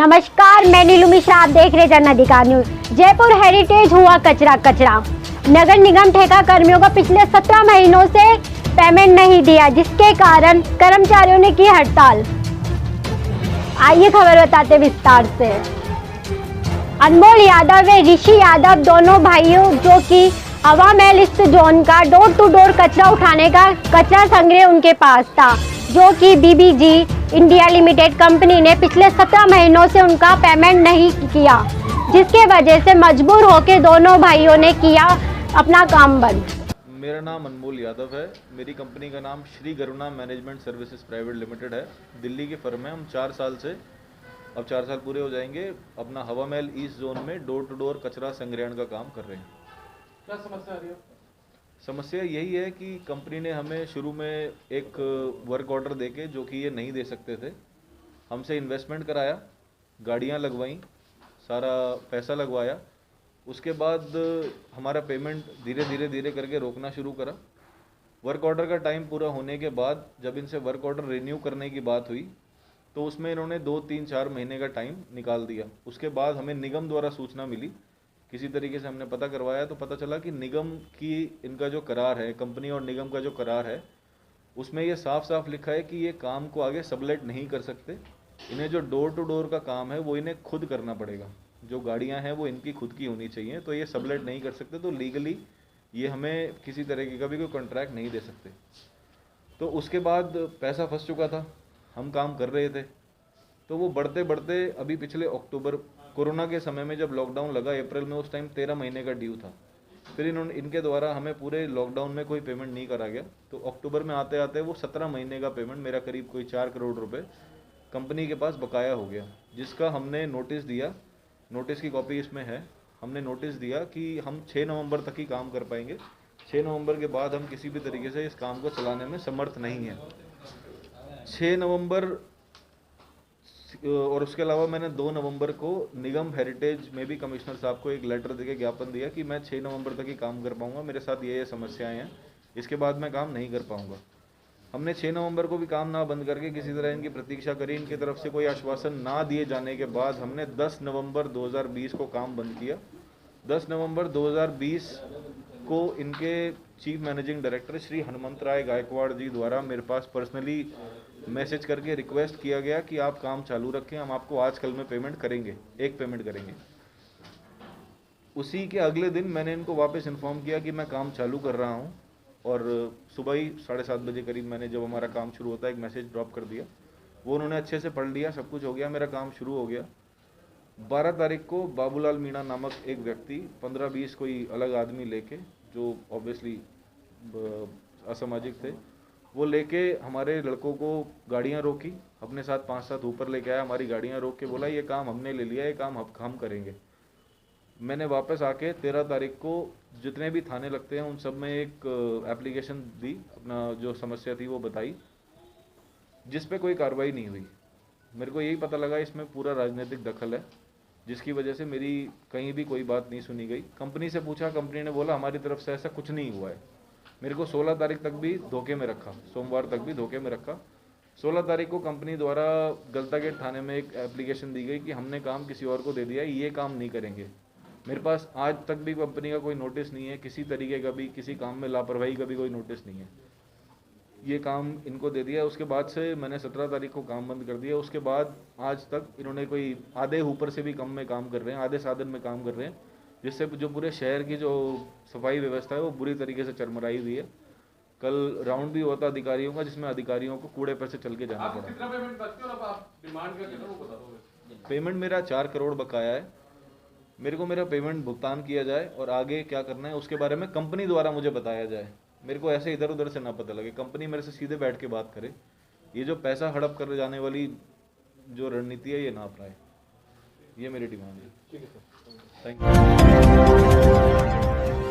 नमस्कार, मैं नीलू मिश्रा, आप देख रहे जन अधिकार न्यूज। जयपुर हेरिटेज हुआ कचरा कचरा। नगर निगम ठेका कर्मियों को पिछले 17 महीनों से पेमेंट नहीं दिया, जिसके कारण कर्मचारियों ने की हड़ताल। आइए खबर बताते विस्तार से। अनमोल यादव व ऋषि यादव दोनों भाइयों, जो कि हवा महल स्थित जोन का डोर टू डोर कचरा उठाने का कचरा संग्रह उनके पास था, जो कि बीबीजी इंडिया लिमिटेड कंपनी ने पिछले 17 महीनों से उनका पेमेंट नहीं किया, जिसके वजह से मजबूर होकर दोनों भाइयों ने किया अपना काम बंद। मेरा नाम अनमोल यादव है। मेरी कंपनी का नाम Shri Garuna management services private limited है। दिल्ली की फर्म है। हम 4 साल से, अब 4 साल पूरे हो जाएंगे, अपना हवा महल ईस्ट जोन में डोर टू डोर कचरा संग्रहण का काम कर रहे हैं। क्या समस्या आ रही है? समस्या यही है कि कंपनी ने हमें शुरू में एक वर्क ऑर्डर देके, जो कि ये नहीं दे सकते थे, हमसे इन्वेस्टमेंट कराया, गाड़ियाँ लगवाई, सारा पैसा लगवाया। उसके बाद हमारा पेमेंट धीरे करके रोकना शुरू करा। वर्क ऑर्डर का टाइम पूरा होने के बाद जब इनसे वर्क ऑर्डर रिन्यू करने की बात हुई, तो उसमें इन्होंने 2, 3, 4 महीने का टाइम निकाल दिया। उसके बाद हमें निगम द्वारा सूचना मिली, किसी तरीके से हमने पता करवाया तो पता चला कि निगम की इनका जो करार है, कंपनी और निगम का जो करार है, उसमें ये साफ साफ लिखा है कि ये काम को आगे सबलेट नहीं कर सकते। इन्हें जो डोर टू डोर का काम है वो इन्हें खुद करना पड़ेगा। जो गाड़ियां हैं वो इनकी खुद की होनी चाहिए, तो ये सबलेट नहीं कर सकते, तो लीगली ये हमें किसी तरीके का भी कोई कॉन्ट्रैक्ट नहीं दे सकते। तो उसके बाद पैसा फंस चुका था, हम काम कर रहे थे, तो वो बढ़ते बढ़ते अभी पिछले अक्टूबर, कोरोना के समय में जब लॉकडाउन लगा अप्रैल में, उस टाइम 13 महीने का ड्यू था। फिर इनके द्वारा हमें पूरे लॉकडाउन में कोई पेमेंट नहीं करा गया, तो अक्टूबर में आते आते वो 17 महीने का पेमेंट, मेरा करीब कोई 4 करोड़ रुपए कंपनी के पास बकाया हो गया, जिसका हमने नोटिस दिया। नोटिस की कॉपी इसमें है। हमने नोटिस दिया कि हम 6 नवंबर तक ही काम कर पाएंगे। 6 नवंबर के बाद हम किसी भी तरीके से इस काम को चलाने में समर्थ नहीं है। 6 नवंबर और उसके अलावा मैंने 2 नवंबर को निगम हेरिटेज में भी कमिश्नर साहब को एक लेटर देके ज्ञापन दिया कि मैं 6 नवंबर तक ही काम कर पाऊंगा, मेरे साथ ये समस्याएं हैं, इसके बाद मैं काम नहीं कर पाऊंगा। हमने 6 नवंबर को भी काम ना बंद करके किसी तरह इनकी प्रतीक्षा करी। इनकी तरफ से कोई आश्वासन ना दिए जाने के बाद हमने 10 नवंबर 2020 को काम बंद किया। 10 नवंबर 2020 को इनके chief managing director Shri Hanumant Rai Gaikwad ji द्वारा मेरे पास पर्सनली मैसेज करके रिक्वेस्ट किया गया कि आप काम चालू रखें, हम आपको आज कल में पेमेंट करेंगे, एक पेमेंट करेंगे। उसी के अगले दिन मैंने इनको वापस इन्फॉर्म किया कि मैं काम चालू कर रहा हूं, और सुबह ही 7:30 बजे करीब मैंने, जब हमारा काम शुरू होता है, एक मैसेज ड्रॉप कर दिया। वो उन्होंने अच्छे से पढ़ लिया, सब कुछ हो गया, मेरा काम शुरू हो गया। 12 तारीख को बाबूलाल मीणा नामक एक व्यक्ति 15-20 कोई अलग आदमी लेके, जो ऑब्वियसली असामाजिक थे, वो लेके हमारे लड़कों को गाड़ियां रोकी, अपने साथ 5-7 ऊपर लेके आया, हमारी गाड़ियां रोक के बोला ये काम हमने ले लिया, ये काम हम करेंगे। मैंने वापस आके 13 तारीख को जितने भी थाने लगते हैं उन सब में एक एप्लीकेशन दी, अपना जो समस्या थी वो बताई, जिस पे कोई कार्रवाई नहीं हुई। मेरे को यही पता लगा इसमें पूरा राजनीतिक दखल है, जिसकी वजह से मेरी कहीं भी कोई बात नहीं सुनी गई। कंपनी से पूछा, कंपनी ने बोला हमारी तरफ से ऐसा कुछ नहीं हुआ है। मेरे को 16 तारीख तक भी धोखे में रखा, सोमवार तक भी धोखे में रखा। 16 तारीख को कंपनी द्वारा गलता गेट थाने में एक एप्लीकेशन दी गई कि हमने काम किसी और को दे दिया, ये काम नहीं करेंगे। मेरे पास आज तक भी कंपनी का कोई नोटिस नहीं है, किसी तरीके का भी, किसी काम में लापरवाही का भी कोई नोटिस नहीं है। ये काम इनको दे दिया। उसके बाद से मैंने 17 तारीख को काम बंद कर दिया। उसके बाद आज तक इन्होंने कोई आधे ऊपर से भी कम में काम कर रहे हैं, आधे साधन में काम कर रहे हैं, जिससे जो पूरे शहर की जो सफाई व्यवस्था है वो बुरी तरीके से चरमराई हुई है। कल राउंड भी हुआ था अधिकारियों का, जिसमें अधिकारियों को कूड़े पर से चल के जाना पड़ा। कितना पेमेंट बाकी है और अब आप डिमांड क्या कर रहे हो वो बता दोगे? पेमेंट मेरा 4 करोड़ बकाया है। मेरे को मेरा पेमेंट भुगतान किया जाए और आगे क्या करना है उसके बारे में कंपनी द्वारा मुझे बताया जाए। मेरे को ऐसे इधर उधर से ना पता लगे, कंपनी मेरे से सीधे बैठ के बात करे। ये जो पैसा हड़प कर जाने वाली जो रणनीति है ये ना अपनाए, ये मेरी डिमांड है। ठीक है सर, थैंक यू।